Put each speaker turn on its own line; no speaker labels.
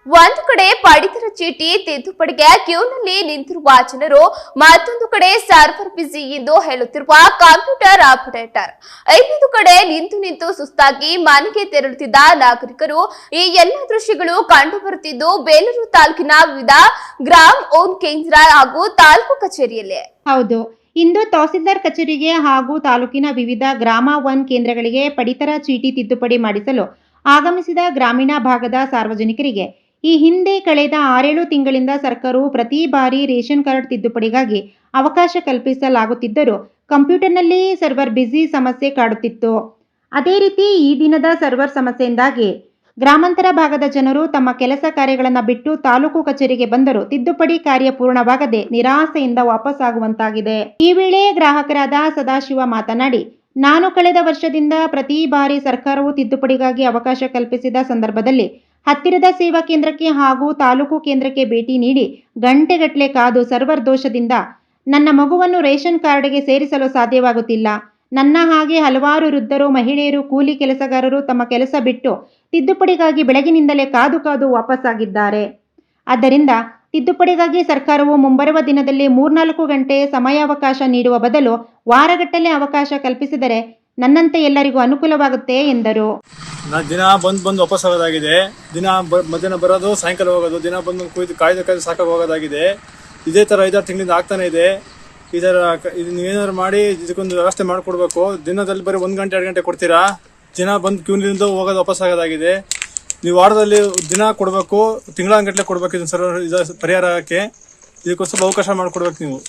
ಒಂದು ಕಡೆ ಪಡಿತರ ಚೀಟಿ ತಿದ್ದುಪಡಿಗೆ ಕ್ಯೂನಲ್ಲಿ ನಿಂತಿರುವ ಜನರು, ಮತ್ತೊಂದು ಕಡೆ ಸರ್ವರ್ ಬಿಸಿ ಎಂದು ಹೇಳುತ್ತಿರುವ ಕಂಪ್ಯೂಟರ್ ಆಪರೇಟರ್, ಇನ್ನೊಂದು ಕಡೆ ನಿಂತು ಸುಸ್ತಾಗಿ ಮನೆಗೆ ತೆರಳುತ್ತಿದ್ದ ನಾಗರಿಕರು, ಈ ಎಲ್ಲ ದೃಶ್ಯಗಳು ಕಂಡು ಬರುತ್ತಿದ್ದು ಬೇಲೂರು ತಾಲೂಕಿನ ವಿವಿಧ ಗ್ರಾಮ ಒನ್ ಕೇಂದ್ರ ಹಾಗೂ ತಾಲೂಕು ಕಚೇರಿಯಲ್ಲಿ.
ಹೌದು, ಇಂದು ತಹಸೀಲ್ದಾರ್ ಕಚೇರಿಗೆ ಹಾಗೂ ತಾಲೂಕಿನ ವಿವಿಧ ಗ್ರಾಮ ಒನ್ ಕೇಂದ್ರಗಳಿಗೆ ಪಡಿತರ ಚೀಟಿ ತಿದ್ದುಪಡಿ ಮಾಡಿಸಲು ಆಗಮಿಸಿದ ಗ್ರಾಮೀಣ ಭಾಗದ ಸಾರ್ವಜನಿಕರಿಗೆ ಈ ಹಿಂದೆ ಕಳೆದ 6-7 ತಿಂಗಳಿಂದ ಸರ್ಕಾರವು ಪ್ರತಿ ಬಾರಿ ರೇಷನ್ ಕಾರ್ಡ್ ತಿದ್ದುಪಡಿಗಾಗಿ ಅವಕಾಶ ಕಲ್ಪಿಸಲಾಗುತ್ತಿದ್ದರೂ ಕಂಪ್ಯೂಟರ್ನಲ್ಲಿ ಸರ್ವರ್ ಬ್ಯುಸಿ ಸಮಸ್ಯೆ ಕಾಡುತ್ತಿತ್ತು. ಅದೇ ರೀತಿ ಈ ದಿನದ ಸರ್ವರ್ ಸಮಸ್ಯೆಯಿಂದಾಗಿ ಗ್ರಾಮಾಂತರ ಭಾಗದ ಜನರು ತಮ್ಮ ಕೆಲಸ ಕಾರ್ಯಗಳನ್ನು ಬಿಟ್ಟು ತಾಲೂಕು ಕಚೇರಿಗೆ ಬಂದರೂ ತಿದ್ದುಪಡಿ ಕಾರ್ಯ ಪೂರ್ಣವಾಗದೆ ನಿರಾಸೆಯಿಂದ ವಾಪಸ್ಸಾಗುವಂತಾಗಿದೆ. ಈ ವೇಳೆ ಗ್ರಾಹಕರಾದ ಸದಾಶಿವ ಮಾತನಾಡಿ, ನಾನು ಕಳೆದ ವರ್ಷದಿಂದ ಪ್ರತಿ ಬಾರಿ ಸರ್ಕಾರವು ತಿದ್ದುಪಡಿಗಾಗಿ ಅವಕಾಶ ಕಲ್ಪಿಸಿದ ಸಂದರ್ಭದಲ್ಲಿ ಹತ್ತಿರದ ಸೇವಾ ಕೇಂದ್ರಕ್ಕೆ ಹಾಗೂ ತಾಲೂಕು ಕೇಂದ್ರಕ್ಕೆ ಭೇಟಿ ನೀಡಿ ಗಂಟೆಗಟ್ಟಲೆ ಕಾದು ಸರ್ವರ್ ದೋಷದಿಂದ ನನ್ನ ಮಗುವನ್ನು ರೇಷನ್ ಕಾರ್ಡ್ಗೆ ಸೇರಿಸಲು ಸಾಧ್ಯವಾಗುತ್ತಿಲ್ಲ. ನನ್ನ ಹಾಗೆ ಹಲವಾರು ವೃದ್ಧರು, ಮಹಿಳೆಯರು, ಕೂಲಿ ಕೆಲಸಗಾರರು ತಮ್ಮ ಕೆಲಸ ಬಿಟ್ಟು ತಿದ್ದುಪಡಿಗಾಗಿ ಬೆಳಗಿನಿಂದಲೇ ಕಾದು ವಾಪಸ್ಸಾಗಿದ್ದಾರೆ. ಆದ್ದರಿಂದ ತಿದ್ದುಪಡಿಗಾಗಿ ಸರ್ಕಾರವು ಮುಂಬರುವ ದಿನದಲ್ಲಿ 3-4 ಗಂಟೆ ಸಮಯಾವಕಾಶ ನೀಡುವ ಬದಲು ವಾರಗಟ್ಟಲೆ ಅವಕಾಶ ಕಲ್ಪಿಸಿದರೆ ನನ್ನಂತೆ ಎಲ್ಲರಿಗೂ ಅನುಕೂಲವಾಗುತ್ತೆ ಎಂದರು.
ದಿನ ಬಂದು ವಾಪಸ್ ಆಗೋದಾಗಿದೆ. ದಿನ ಮಧ್ಯಾಹ್ನ ಬರೋದು, ಸಾಯಂಕಾಲ ಹೋಗೋದು, ದಿನ ಬಂದು ಕಾಯ್ದು ಸಾಕಾಗಿ ಹೋಗೋದಾಗಿದೆ. ಇದೇ ಥರ 5-6 ತಿಂಗಳಿಂದ ಆಗ್ತಾನೆ ಇದೆ. ಈ ಥರ ನೀವೇನಾದ್ರು ಮಾಡಿ ಇದಕ್ಕೊಂದು ವ್ಯವಸ್ಥೆ ಮಾಡಿಕೊಡ್ಬೇಕು. ದಿನದಲ್ಲಿ ಬರೀ 1 ಗಂಟೆ 2 ಗಂಟೆ ಕೊಡ್ತೀರಾ. ದಿನ ಬಂದು ಕ್ಯೂನಿಂದ ಹೋಗೋದು ವಾಪಸ್ ಆಗೋದಾಗಿದೆ. ನೀವು ವಾರದಲ್ಲಿ ದಿನ ಕೊಡಬೇಕು, ತಿಂಗಳಗಟ್ಟಲೆ ಕೊಡಬೇಕು. ಇದನ್ನು ಪರಿಹಾರಕ್ಕೆ ಇದಕ್ಕೋಸ್ಕರ ಅವಕಾಶ ಮಾಡಿಕೊಡ್ಬೇಕು ನೀವು.